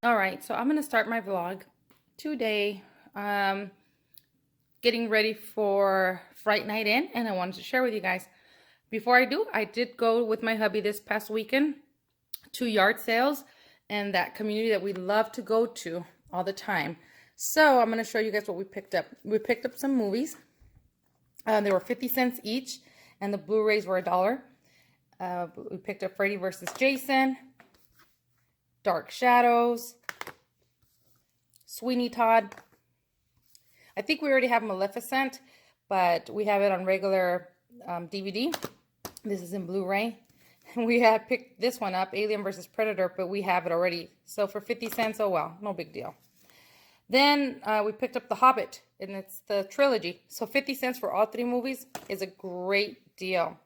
All right, so I'm gonna start my vlog today, getting ready for Fright Night In, and I wanted to share with you guys. Before I do, I did go with my hubby this past weekend to yard sales and that community that we love to go to all the time. So I'm gonna show you guys what we picked up. We picked up some movies. They were 50 cents each, and the Blu-rays were $1. We picked up Freddy vs. Jason, Dark Shadows, Sweeney Todd. I think we already have Maleficent, but we have it on regular DVD. This is in Blu-ray. We had picked this one up, Alien vs. Predator, but we have it already. So for 50 cents, oh well, no big deal. Then we picked up The Hobbit, and it's the trilogy. So 50 cents for all 3 movies is a great deal.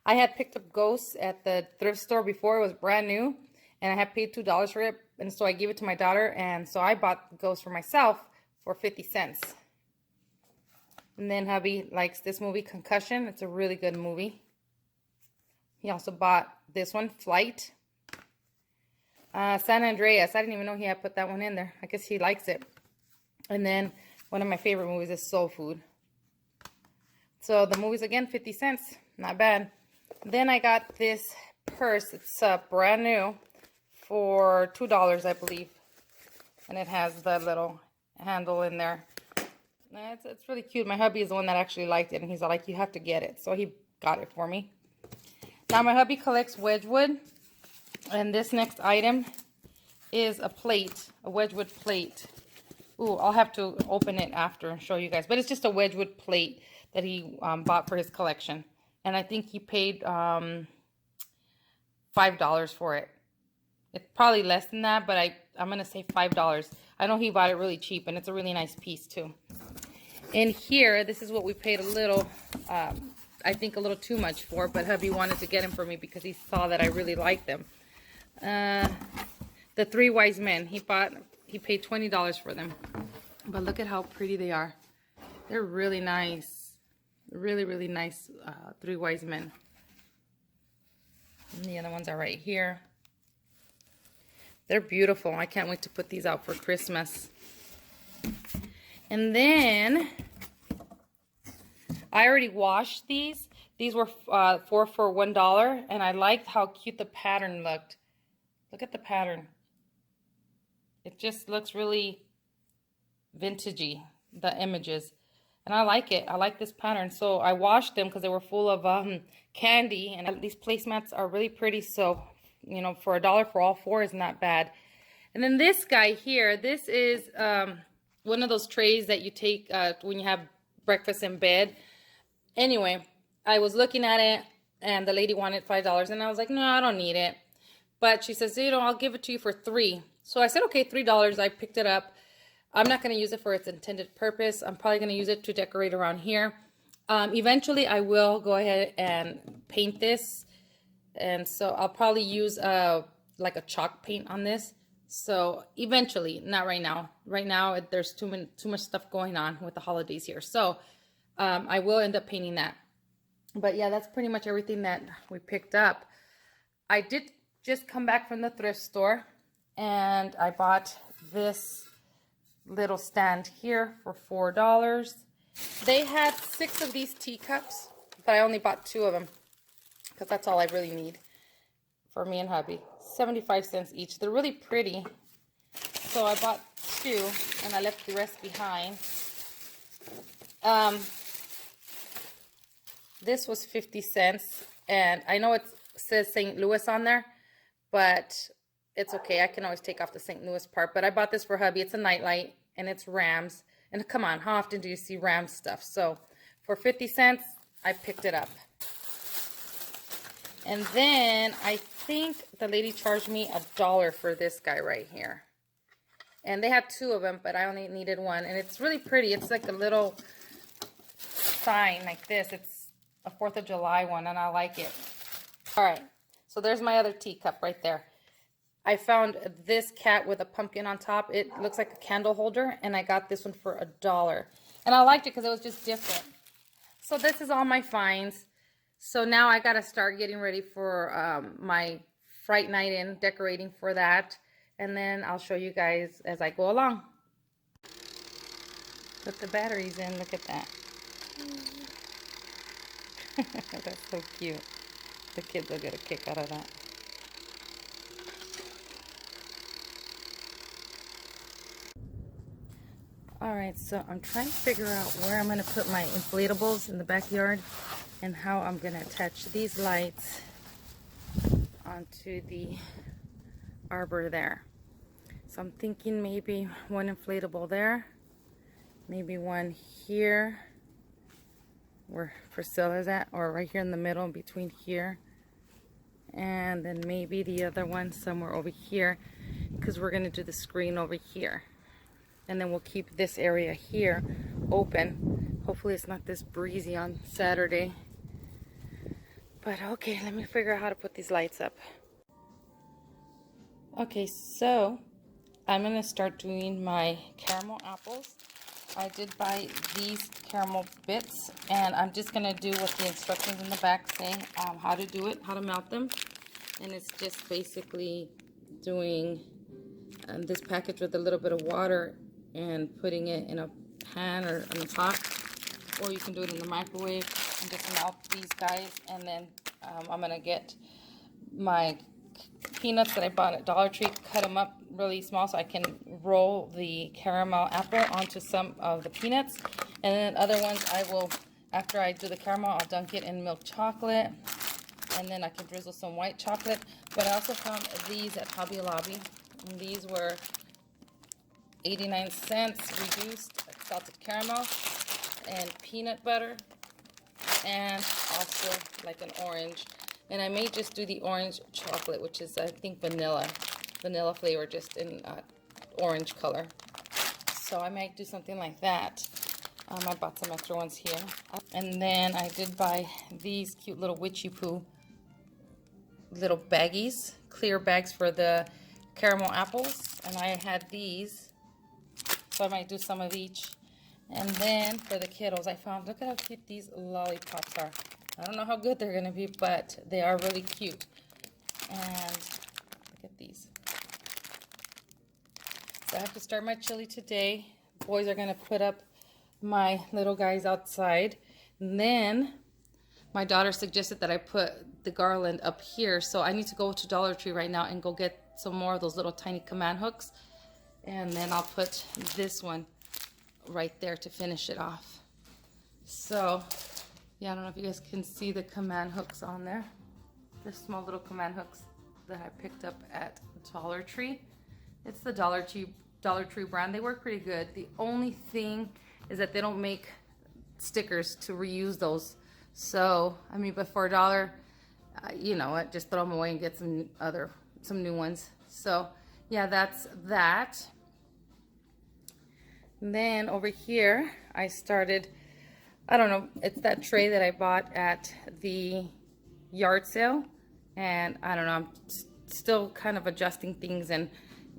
I had picked up Ghosts at the thrift store before. It was brand new, and I had paid $2 for it. And so I gave it to my daughter, and so I bought Ghosts for myself for 50 cents. And then hubby likes this movie, Concussion. It's a really good movie. He also bought this one, Flight. San Andreas. I didn't even know he had put that one in there. I guess he likes it. And then one of my favorite movies is Soul Food. So the movies, again, 50 cents. Not bad. Then I got this purse. It's brand new for $2, I believe. And it has the little handle in there. It's really cute. My hubby is the one that actually liked it. And he's like, you have to get it. So he got it for me. Now my hubby collects Wedgwood. And this next item is a plate. A Wedgwood plate. Ooh, I'll have to open it after and show you guys. But it's just a Wedgwood plate that he bought for his collection. And I think he paid $5 for it. It's probably less than that, but I'm going to say $5. I know he bought it really cheap, and it's a really nice piece, too. In here, this is what we paid a little, I think a little too much for, but hubby wanted to get them for me because he saw that I really liked them. The 3 Wise Men. He paid $20 for them. But look at how pretty they are. They're really nice. Really, really nice 3 Wise Men. And the other ones are right here. They're beautiful. I can't wait to put these out for Christmas. And then I already washed these. These were 4 for $1, and I liked how cute the pattern looked. Look at the pattern. It just looks really vintagey, the images. And I like it. I like this pattern. So I washed them because they were full of candy. And these placemats are really pretty. So, you know, for $1 for all 4 is not bad. And then this guy here, this is one of those trays that you take when you have breakfast in bed. Anyway, I was looking at it and the lady wanted $5. And I was like, no, I don't need it. But she says, you know, I'll give it to you for $3. So I said, okay, $3. I picked it up. I'm not going to use it for its intended purpose. I'm probably going to use it to decorate around here. Eventually, I will go ahead and paint this. And so I'll probably use like a chalk paint on this. So eventually, not right now. Right now, there's too much stuff going on with the holidays here. So I will end up painting that. But yeah, that's pretty much everything that we picked up. I did just come back from the thrift store. And I bought this little stand here for $4. They had 6 of these teacups, but I only bought 2 of them because that's all I really need for me and hubby. 75 cents each. They're really pretty. So I bought 2 and I left the rest behind. This was 50 cents, and I know it says St. Louis on there, but it's okay. I can always take off the St. Louis part. But I bought this for hubby. It's a nightlight, and it's Rams. And come on, how often do you see Rams stuff? So for 50 cents, I picked it up. And then I think the lady charged me $1 for this guy right here. And they had 2 of them, but I only needed 1. And it's really pretty. It's like a little sign like this. It's a 4th of July one, and I like it. All right. So there's my other teacup right there. I found this cat with a pumpkin on top. It looks like a candle holder, and I got this one for $1. And I liked it because it was just different. So this is all my finds. So now I gotta start getting ready for my Fright night in, decorating for that. And then I'll show you guys as I go along. Put the batteries in, look at that. That's so cute. The kids will get a kick out of that. Alright, so I'm trying to figure out where I'm going to put my inflatables in the backyard and how I'm going to attach these lights onto the arbor there. So I'm thinking maybe one inflatable there, maybe one here where Priscilla's at, or right here in the middle in between here, and then maybe the other one somewhere over here, because we're going to do the screen over here. And then we'll keep this area here open. Hopefully it's not this breezy on Saturday. But okay, let me figure out how to put these lights up. Okay, so I'm gonna start doing my caramel apples. I did buy these caramel bits, and I'm just gonna do what the instructions in the back say, how to do it, how to melt them. And it's just basically doing this package with a little bit of water and putting it in a pan or on the top, or you can do it in the microwave and just melt these guys. And then I'm gonna get my peanuts that I bought at Dollar Tree, cut them up really small so I can roll the caramel apple onto some of the peanuts. And then other ones I will, after I do the caramel, I'll dunk it in milk chocolate, and then I can drizzle some white chocolate. But I also found these at Hobby Lobby, and these were 89 cents reduced, salted caramel and peanut butter, and also like an orange. And I may just do the orange chocolate, which is I think vanilla flavor, just in orange color. So I might do something like that. I bought some extra ones here. And then I did buy these cute little witchy poo little baggies, clear bags for the caramel apples, and I had these. So I might do some of each. And then for the kiddos, I found, look at how cute these lollipops are. I don't know how good they're gonna be, but they are really cute. And look at these. So I have to start my chili today. Boys are gonna put up my little guys outside. And then my daughter suggested that I put the garland up here. So I need to go to Dollar Tree right now and go get some more of those little tiny command hooks. And then I'll put this one right there to finish it off. So, yeah, I don't know if you guys can see the command hooks on there. The small little command hooks that I picked up at Dollar Tree. It's the Dollar Tree brand. They work pretty good. The only thing is that they don't make stickers to reuse those. So, I mean, but for $1, you know what, just throw them away and get some new ones. So, yeah, that's that. And then over here, I started, I don't know, it's that tray that I bought at the yard sale. And I don't know, I'm still kind of adjusting things and,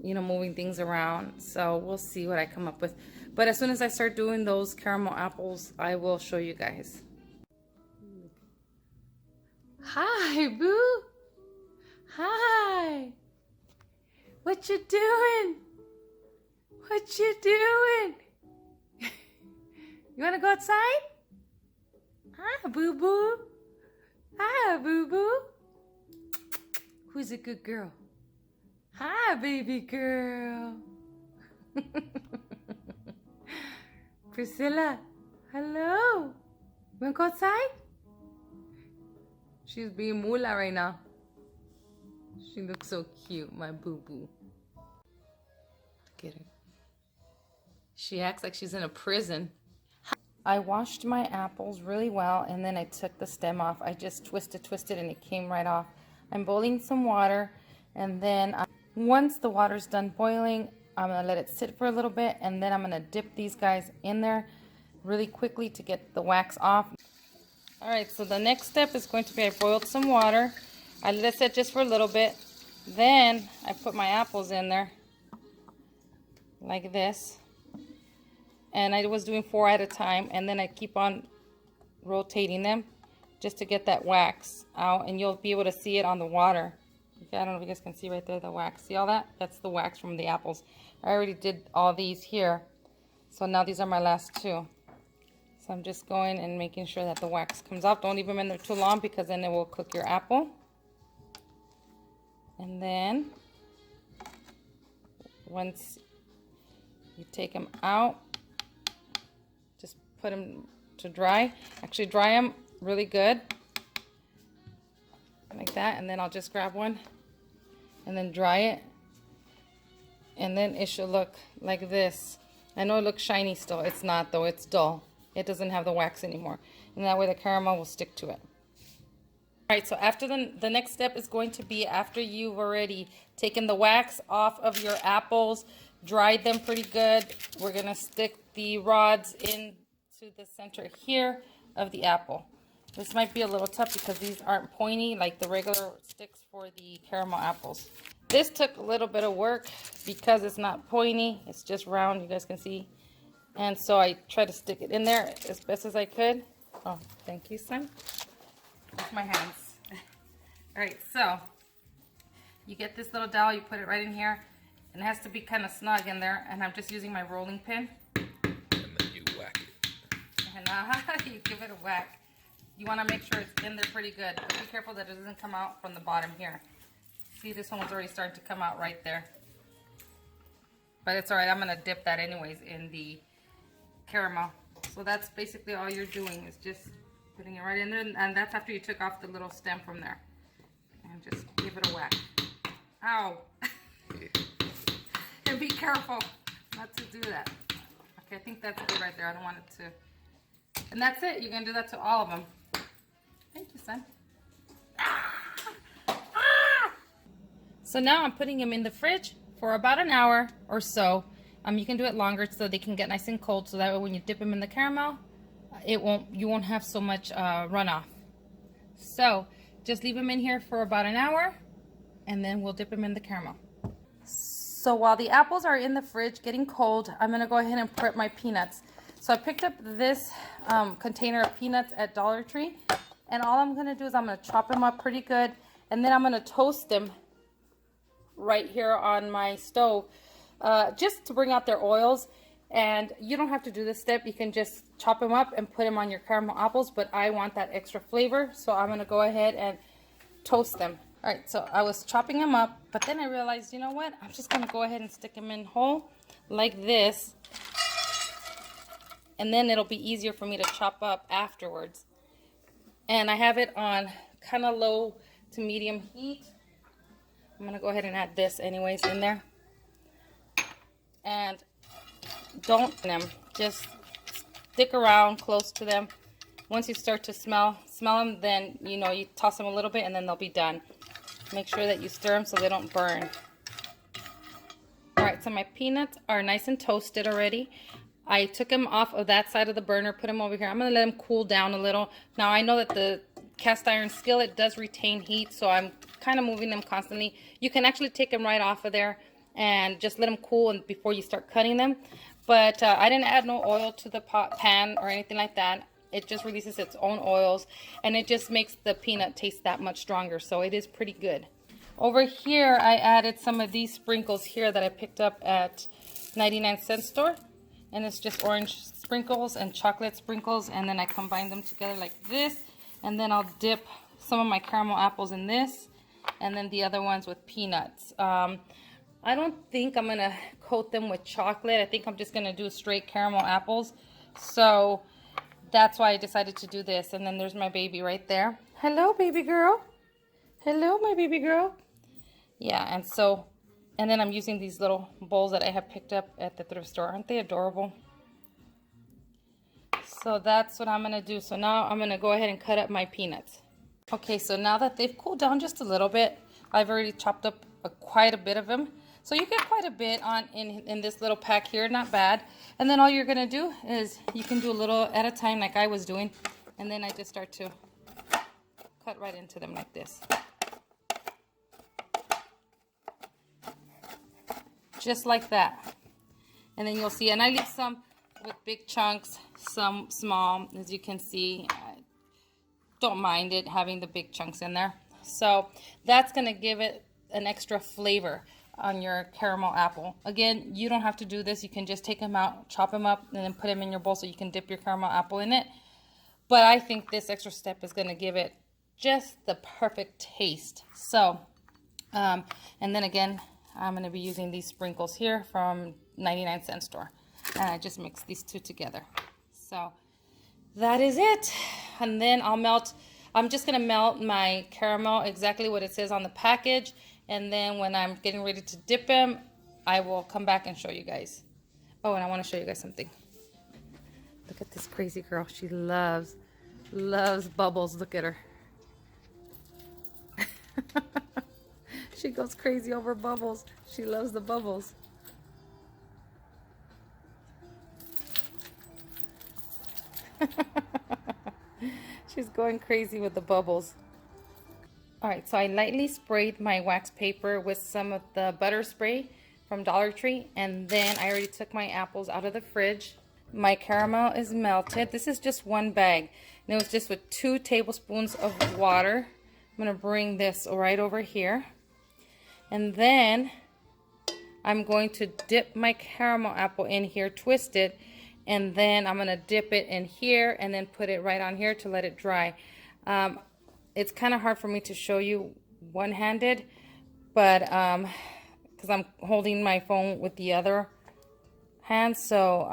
you know, moving things around. So we'll see what I come up with. But as soon as I start doing those caramel apples, I will show you guys. Hi, boo. Hi. What you doing? What you doing? You want to go outside? Hi, boo-boo. Hi, boo-boo. Who's a good girl? Hi, baby girl. Priscilla, hello. You want to go outside? She's being moolah right now. She looks so cute, my boo-boo. Look at her. She acts like she's in a prison. I washed my apples really well, and then I took the stem off. I just twisted, and it came right off. I'm boiling some water, and then once the water's done boiling, I'm going to let it sit for a little bit, and then I'm going to dip these guys in there really quickly to get the wax off. Alright, so the next step is going to be I boiled some water. I let it sit just for a little bit. Then I put my apples in there like this. And I was doing 4 at a time, and then I keep on rotating them just to get that wax out, and you'll be able to see it on the water. I don't know if you guys can see right there, the wax. See all that? That's the wax from the apples. I already did all these here. So now these are my last two. So I'm just going and making sure that the wax comes off. Don't leave them in there too long because then it will cook your apple. And then once you take them out, just put them to dry. Actually dry them really good. Like that. And then I'll just grab one and then dry it. And then it should look like this. I know it looks shiny still. It's not though. It's dull. It doesn't have the wax anymore. And that way the caramel will stick to it. Alright, so after the next step is going to be after you've already taken the wax off of your apples, dried them pretty good. We're going to stick the rods into the center here of the apple. This might be a little tough because these aren't pointy like the regular sticks for the caramel apples. This took a little bit of work because it's not pointy. It's just round, you guys can see. And so I tried to stick it in there as best as I could. Oh, thank you, son. With my hands. Alright, so you get this little dowel, you put it right in here. And it has to be kind of snug in there. And I'm just using my rolling pin. And then you whack it. And you give it a whack. You want to make sure it's in there pretty good. But be careful that it doesn't come out from the bottom here. See, this one was already starting to come out right there. But it's alright, I'm going to dip that anyways in the caramel. So that's basically all you're doing is just putting it right in there. And that's after you took off the little stem from there. And just give it a whack. Ow! And be careful not to do that. Okay, I think that's good right there. I don't want it to... And that's it. You're going to do that to all of them. Thank you, son. So now I'm putting them in the fridge for about an hour or so. You can do it longer so they can get nice and cold, so that way when you dip them in the caramel, you won't have so much runoff. So just leave them in here for about an hour, and then we'll dip them in the caramel. So while the apples are in the fridge getting cold, I'm going to go ahead and prep my peanuts. So I picked up this container of peanuts at Dollar Tree, and all I'm going to do is I'm going to chop them up pretty good, and then I'm going to toast them right here on my stove just to bring out their oils. And you don't have to do this step. You can just chop them up and put them on your caramel apples, but I want that extra flavor, so I'm going to go ahead and toast them. Alright, so I was chopping them up, but then I realized, you know what, I'm just going to go ahead and stick them in whole like this, and then it'll be easier for me to chop up afterwards. And I have it on kind of low to medium heat. I'm going to go ahead and add this anyways in there. And don't them, just stick around close to them. Once you start to smell them, then you toss them a little bit and then they'll be done. Make sure that you stir them so they don't burn. Alright, so my peanuts are nice and toasted already. I took them off of that side of the burner, put them over here. I'm going to let them cool down a little. Now I know that the cast iron skillet does retain heat, so I'm kind of moving them constantly. You can actually take them right off of there and just let them cool and before you start cutting them. But I didn't add no oil to the pan or anything like that. It just releases its own oils, and it just makes the peanut taste that much stronger, so it is pretty good. Over here, I added some of these sprinkles here that I picked up at 99-cent store, and it's just orange sprinkles and chocolate sprinkles, and then I combine them together like this, and then I'll dip some of my caramel apples in this, and then the other ones with peanuts. I don't think I'm going to coat them with chocolate. I think I'm just going to do straight caramel apples, so that's why I decided to do this. And then there's my baby right there. Hello, baby girl. Hello, my baby girl. Yeah, and then I'm using these little bowls that I have picked up at the thrift store. Aren't they adorable? So that's what I'm going to do. So now I'm going to go ahead and cut up my peanuts. Okay, so now that they've cooled down just a little bit, I've already chopped up quite a bit of them. So you get quite a bit in this little pack here, not bad. And then all you're going to do is you can do a little at a time like I was doing. And then I just start to cut right into them like this. Just like that. And then you'll see, and I leave some with big chunks, some small, as you can see. don't mind it having the big chunks in there. So that's gonna give it an extra flavor on your caramel apple. Again, you don't have to do this. You can just take them out, chop them up, and then put them in your bowl so you can dip your caramel apple in it. But I think this extra step is gonna give it just the perfect taste. So, and then again, I'm gonna be using these sprinkles here from 99-cent store. And I just mix these two together. So that is it. And then I'm just gonna melt my caramel exactly what it says on the package. And then when I'm getting ready to dip them, I will come back and show you guys. Oh, and I wanna show you guys something. Look at this crazy girl. She loves bubbles. Look at her. She goes crazy over bubbles. She loves the bubbles. She's going crazy with the bubbles. Alright, so I lightly sprayed my wax paper with some of the butter spray from Dollar Tree, and then I already took my apples out of the fridge. My caramel is melted. This is just one bag, and it was just with 2 tablespoons of water. I'm going to bring this right over here, and then I'm going to dip my caramel apple in here, twist it, and then I'm going to dip it in here and then put it right on here to let it dry. It's kind of hard for me to show you one-handed, but because I'm holding my phone with the other hand, so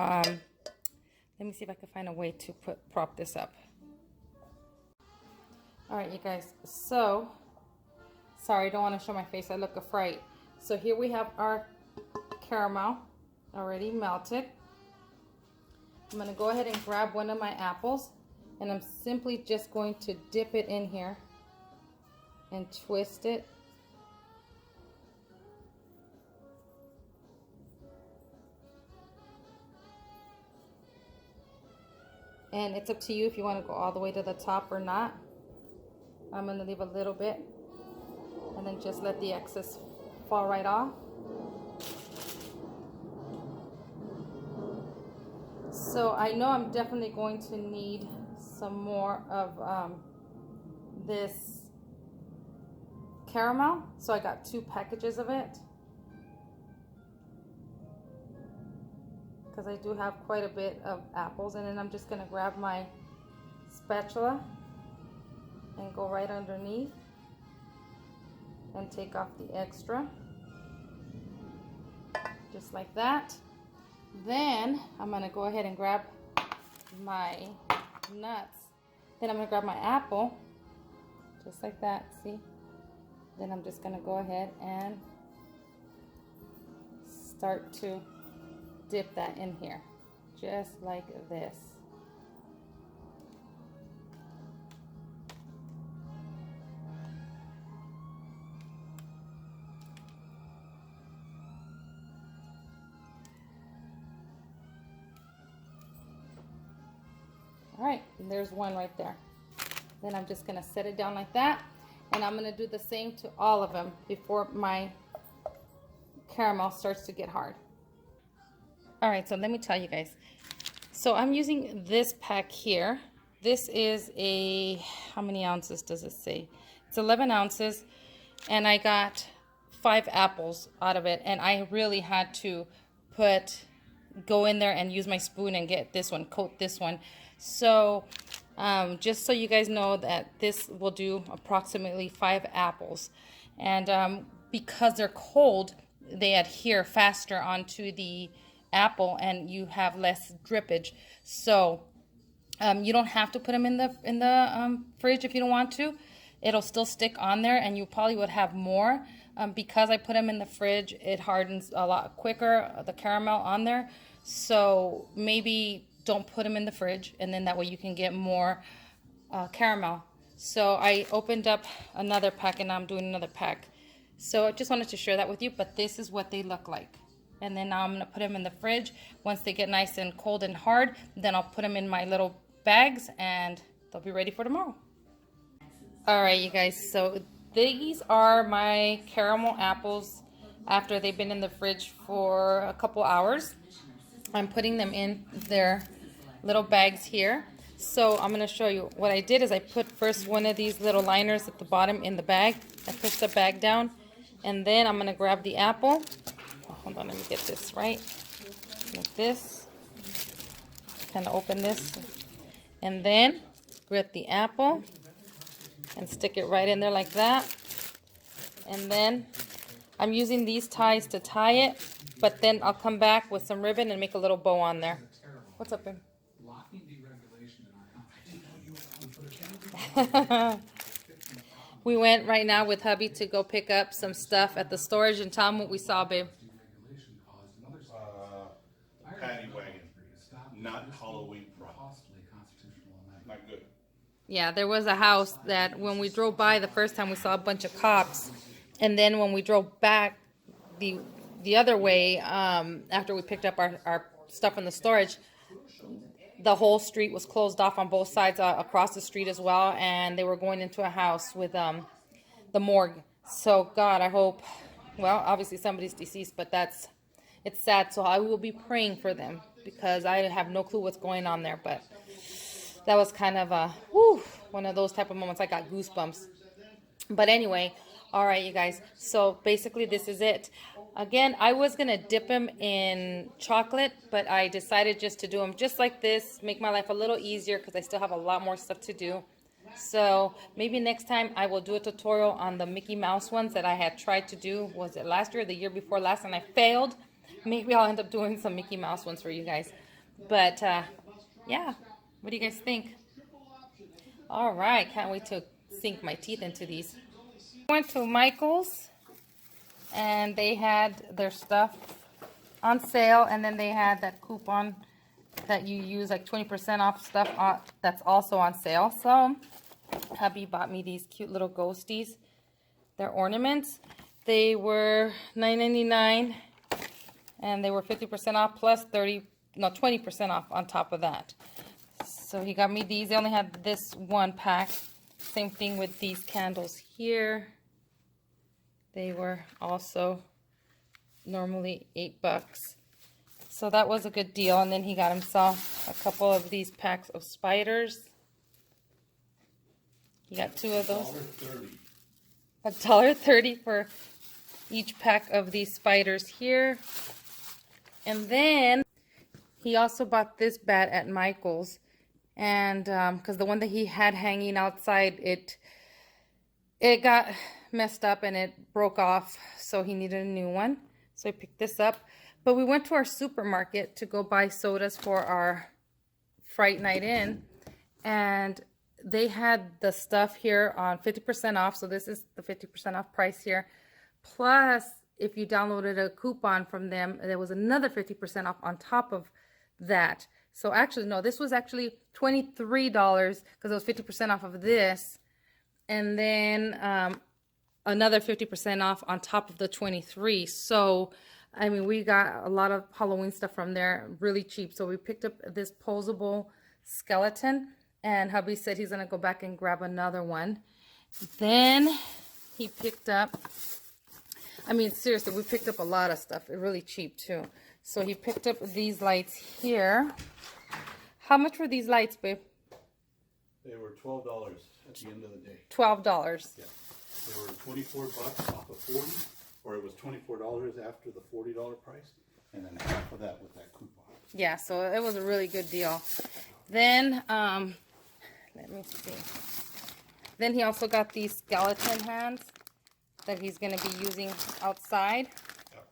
let me see if I can find a way to prop this up. All right, you guys, so sorry, I don't want to show my face. I look a fright. So here we have our caramel already melted. I'm going to go ahead and grab one of my apples, and I'm simply just going to dip it in here and twist it. And it's up to you if you want to go all the way to the top or not. I'm going to leave a little bit and then just let the excess fall right off. So I know I'm definitely going to need some more of this caramel. So I got 2 packages of it, because I do have quite a bit of apples. And then I'm just going to grab my spatula and go right underneath and take off the extra, just like that. Then I'm going to go ahead and grab my nuts. Then I'm going to grab my apple, just like that, see? Then I'm just going to go ahead and start to dip that in here, just like this. All right, and there's one right there. Then I'm just gonna set it down like that, and I'm gonna do the same to all of them before my caramel starts to get hard. All right, so let me tell you guys. So I'm using this pack here. This is a, how many ounces does it say? It's 11 ounces, and I got 5 apples out of it, and I really had to go in there and use my spoon and get this one, coat this one. So just so you guys know that this will do approximately 5 apples, and because they're cold, they adhere faster onto the apple and you have less drippage. So you don't have to put them in the fridge if you don't want to. It'll still stick on there, and you probably would have more. Because I put them in the fridge, it hardens a lot quicker, the caramel on there. So maybe don't put them in the fridge, and then that way you can get more caramel. So I opened up another pack, and now I'm doing another pack. So I just wanted to share that with you, but this is what they look like. And then now I'm going to put them in the fridge. Once they get nice and cold and hard, then I'll put them in my little bags, and they'll be ready for tomorrow. All right, you guys, so these are my caramel apples after they've been in the fridge for a couple hours. I'm putting them in their little bags here. So I'm going to show you. What I did is I put first one of these little liners at the bottom in the bag. I pushed the bag down. And then I'm going to grab the apple. Oh, hold on, let me get this right. Like this. Kind of open this. And then grab the apple and stick it right in there like that. And then I'm using these ties to tie it, but then I'll come back with some ribbon and make a little bow on there. What's up, babe? We went right now with hubby to go pick up some stuff at the storage, and tell him what we saw, babe. Paddy wagon, not Halloween prop. Not good. Yeah, there was a house that when we drove by the first time we saw a bunch of cops, and then when we drove back the other way after we picked up our stuff in the storage, the whole street was closed off on both sides across the street as well, and they were going into a house with the morgue. So God, I hope, well, obviously somebody's deceased, but it's sad. So I will be praying for them because I have no clue what's going on there. But that was kind of one of those type of moments. I got goosebumps. But anyway, all right, you guys. So basically this is it. Again, I was going to dip them in chocolate, but I decided just to do them just like this, make my life a little easier because I still have a lot more stuff to do. So maybe next time I will do a tutorial on the Mickey Mouse ones that I had tried to do. Was it last year or the year before last, and I failed? Maybe I'll end up doing some Mickey Mouse ones for you guys. But yeah, what do you guys think? All right, can't wait to sink my teeth into these. I went to Michael's, and they had their stuff on sale, and then they had that coupon that you use, like 20% off stuff that's also on sale. So hubby bought me these cute little ghosties. They're ornaments. They were $9.99, and they were 50% off plus 20% off on top of that. So he got me these. They only had this one pack. Same thing with these candles here. They were also normally $8. So that was a good deal. And then he got himself a couple of these packs of spiders. He got two of those. $1.30 for each pack of these spiders here. And then he also bought this bat at Michael's. And because the one that he had hanging outside, it got messed up and it broke off, so he needed a new one. So I picked this up. But we went to our supermarket to go buy sodas for our Fright Night In, and they had the stuff here on 50% off. So this is the 50% off price here. Plus, if you downloaded a coupon from them, there was another 50% off on top of that. So actually, no, this was actually $23 because it was 50% off of this. And then another 50% off on top of the 23. So, I mean, we got a lot of Halloween stuff from there, really cheap. So we picked up this posable skeleton, and hubby said he's going to go back and grab another one. Then he picked up, I mean, seriously, we picked up a lot of stuff. Really cheap, too. So he picked up these lights here. How much were these lights, babe? They were $12 at the end of the day. $12. Yeah. They were $24 off of 40, or it was $24 after the $40 price, and then half of that with that coupon. Yeah, so it was a really good deal. Then, let me see. Then he also got these skeleton hands that he's going to be using outside. Yep.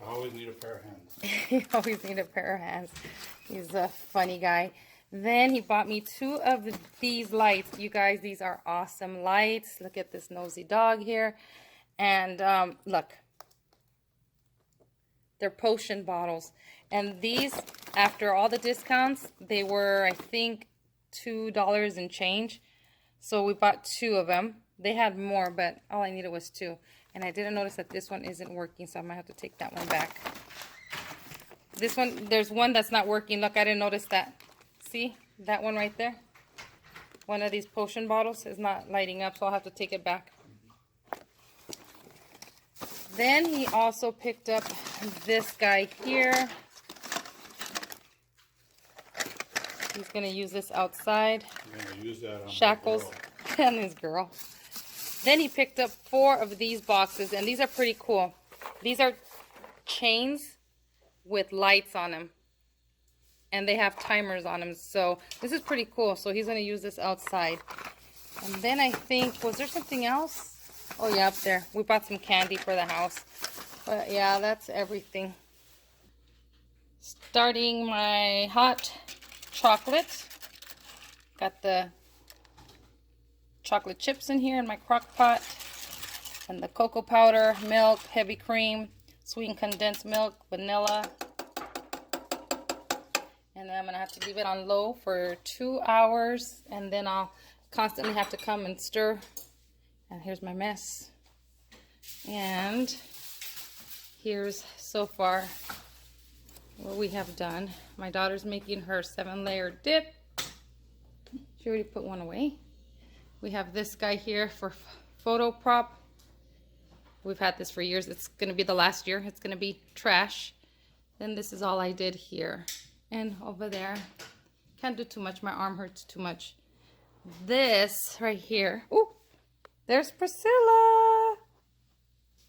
I always need a pair of hands. He always need a pair of hands. He's a funny guy. Then he bought me two of these lights. You guys, these are awesome lights. Look at this nosy dog here. And look. They're potion bottles. And these, after all the discounts, they were, I think, $2 and change. So we bought two of them. They had more, but all I needed was two. And I didn't notice that this one isn't working, so I might have to take that one back. This one, there's one that's not working. Look, I didn't notice that. See? That one right there? One of these potion bottles is not lighting up, so I'll have to take it back. Then he also picked up this guy here. He's gonna use this outside. I'm gonna use that on Shackles the girl. and his girl. Then he picked up 4 of these boxes, and these are pretty cool. These are chains with lights on them, and they have timers on them. So this is pretty cool. So he's gonna use this outside. And then I think, was there something else? Oh yeah, up there. We bought some candy for the house. But yeah, that's everything. Starting my hot chocolate. Got the chocolate chips in here in my crock pot. And the cocoa powder, milk, heavy cream, sweetened condensed milk, vanilla. And then I'm going to have to leave it on low for 2 hours. And then I'll constantly have to come and stir. And here's my mess. And here's so far what we have done. My daughter's making her 7-layer dip. She already put one away. We have this guy here for photo prop. We've had this for years. It's going to be the last year. It's going to be trash. Then this is all I did here. And over there. Can't do too much. My arm hurts too much. This right here. Ooh, there's Priscilla.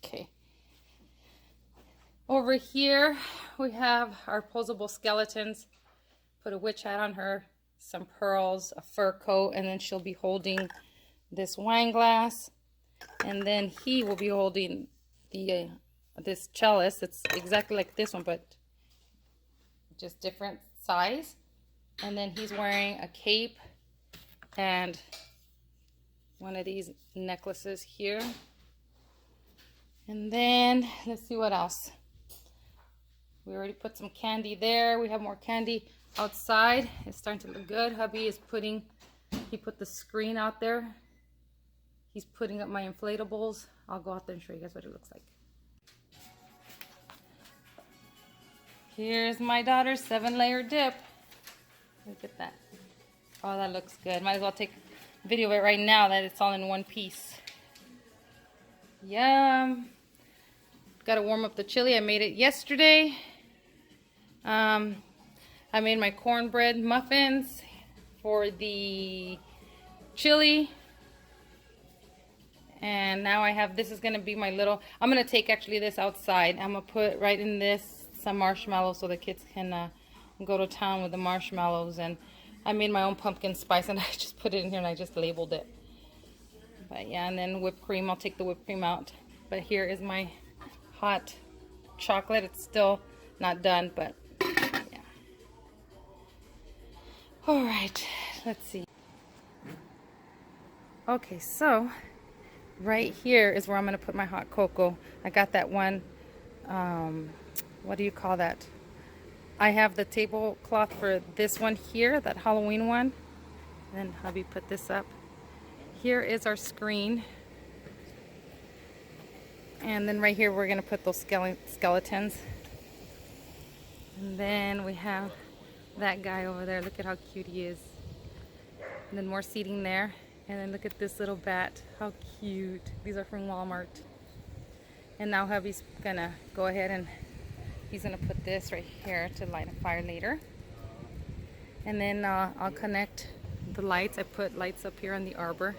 Okay. Over here, we have our posable skeletons. Put a witch hat on her, some pearls, a fur coat, and then she'll be holding this wine glass. And then he will be holding the this chalice. It's exactly like this one, but just different size. And then he's wearing a cape and one of these necklaces here. And then let's see what else. We already put some candy there. We have more candy outside. It's starting to look good. Hubby is he put the screen out there. He's putting up my inflatables. I'll go out there and show you guys what it looks like. Here's my daughter's 7-layer dip. Look at that. Oh, that looks good. Might as well take a video of it right now that it's all in one piece. Yum. Got to warm up the chili. I made it yesterday. I made my cornbread muffins for the chili. And now I have, this is going to be my little, I'm going to take actually this outside. I'm going to put right in this some marshmallows so the kids can go to town with the marshmallows. And I made my own pumpkin spice and I just put it in here and I just labeled it. But yeah, and then whipped cream. I'll take the whipped cream out. But here is my hot chocolate. It's still not done, but yeah. All right, let's see. Okay, so right here is where I'm going to put my hot cocoa. I got that one, what do you call that? I have the tablecloth for this one here, that Halloween one. And then hubby put this up. Here is our screen. And then right here we're going to put those skeletons. And then we have that guy over there. Look at how cute he is. And then more seating there. And then look at this little bat. How cute. These are from Walmart. And now hubby's going to go ahead and he's going to put this right here to light a fire later. And then I'll connect the lights. I put lights up here on the arbor.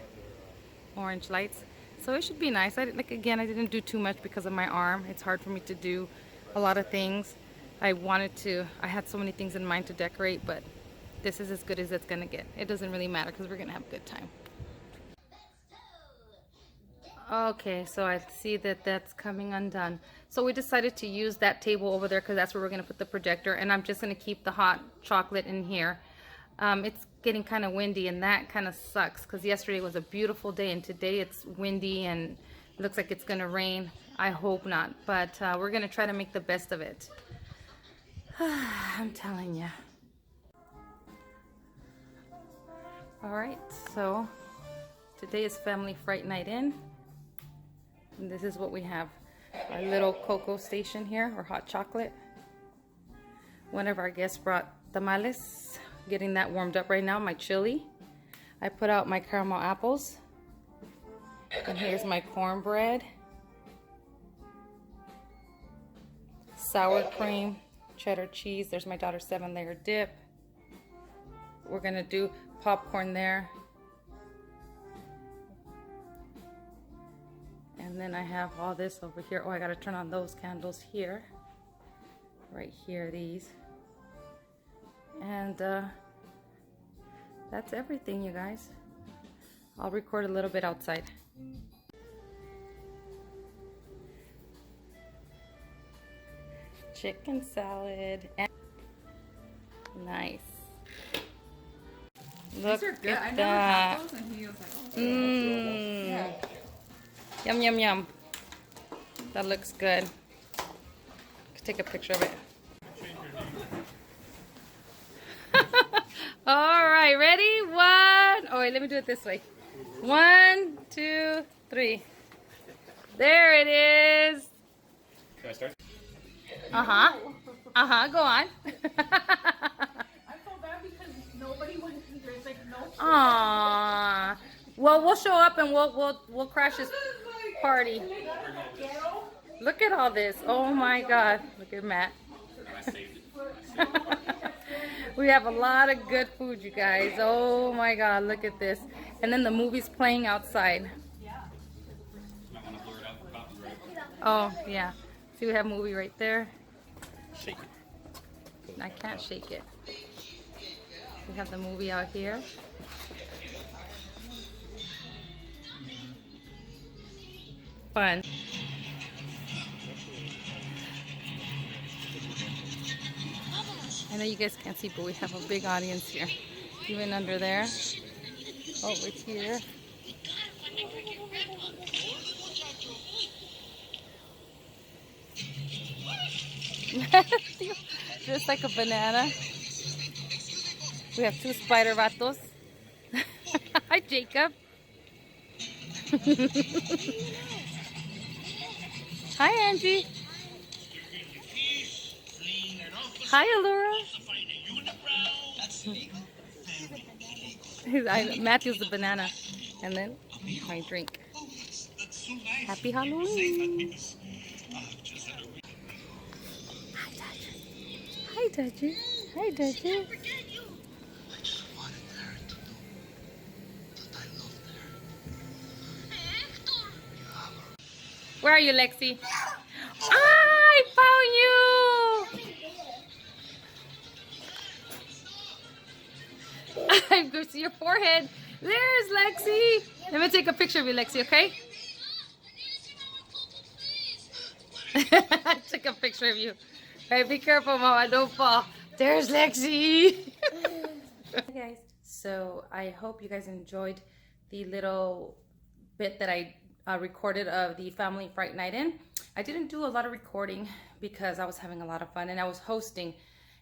Orange lights. So it should be nice. I didn't do too much because of my arm. It's hard for me to do a lot of things. I had so many things in mind to decorate, but this is as good as it's gonna get. It doesn't really matter because we're gonna have a good time. Okay, so I see that that's coming undone. So we decided to use that table over there because that's where we're gonna put the projector, and I'm just gonna keep the hot chocolate in here. It's getting kind of windy and that kind of sucks because yesterday was a beautiful day and today it's windy and it looks like it's gonna rain. I hope not, but we're gonna try to make the best of it. I'm telling you. Alright, so today is Family Fright Night In. And this is what we have. Our little cocoa station here, or hot chocolate. One of our guests brought tamales. Getting that warmed up right now, my chili. I put out my caramel apples. And here's my cornbread. Sour cream, cheddar cheese. There's my daughter's 7-layer dip. we're gonna do popcorn there. And then I have all this over here. Oh, I gotta turn on those candles here. Right here, these. And that's everything, you guys. I'll record a little bit outside. Chicken salad. And nice. Look These are good. I at never that. had those, and he was like, oh, Mmm. Yum, yum, yum. That looks good. Take a picture of it. All right, ready? One. Oh, wait, let me do it this way. 1, 2, 3. There it is. Can I start? Uh-huh. Uh-huh, go on. I feel bad because nobody went. There's like no. Aww. Well, we'll show up and we'll crash this party. Look at all this. Oh my God. Look at Matt. We have a lot of good food, you guys. Oh my God, look at this. And then the movie's playing outside. Oh yeah. See, we have a movie right there. Shake it. I can't shake it. We have the movie out here. Fun. I know you guys can't see, but we have a big audience here. Even under there. Over here. Just like a banana. We have 2 spider vatos. Hi, Jacob. Hi, Angie. Hi, Allura. Matthew's the banana. And then my drink. Happy Halloween. Hi, Dudgy. Hi, Dudgy. Where are you, Lexi? I found you! I can see your forehead. There's Lexi. Let me take a picture of you, Lexi, okay? I took a picture of you. Hey, be careful, Mama. Don't fall. There's Lexi. Hey, guys. So I hope you guys enjoyed the little bit that I recorded of the family Fright Night in. I didn't do a lot of recording because I was having a lot of fun and I was hosting,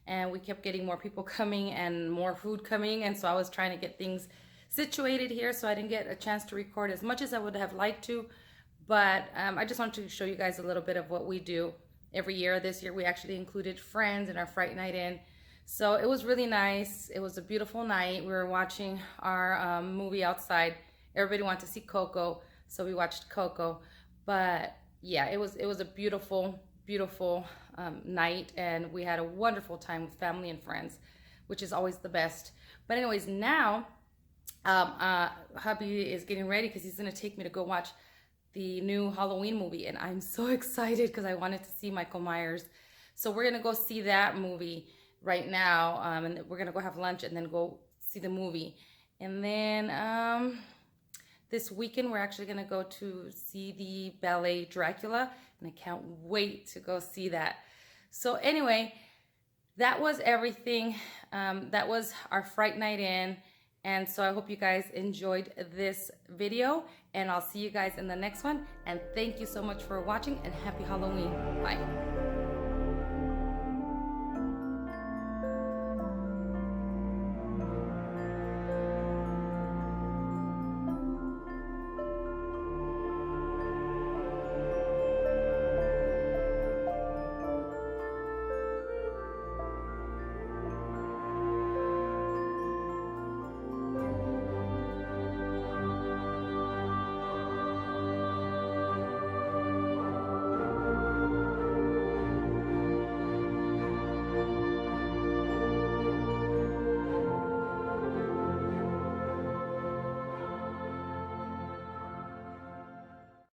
and we kept getting more people coming and more food coming, and so I was trying to get things situated here, so I didn't get a chance to record as much as I would have liked to. But I just wanted to show you guys a little bit of what we do every year. This year we actually included friends in our Fright Night in. So it was really nice. It was a beautiful night. We were watching our movie outside. Everybody wanted to see Coco, so we watched Coco. But yeah, it was a beautiful, beautiful night, and we had a wonderful time with family and friends, which is always the best. But anyways, now hubby is getting ready because he's gonna take me to go watch the new Halloween movie, and I'm so excited because I wanted to see Michael Myers. So we're gonna go see that movie right now, and we're gonna go have lunch and then go see the movie. And then this weekend we're actually gonna go to see the ballet Dracula, and I can't wait to go see that. So anyway, that was everything. That was our Fright Night in. And so I hope you guys enjoyed this video, and I'll see you guys in the next one. And thank you so much for watching, and happy Halloween. Bye.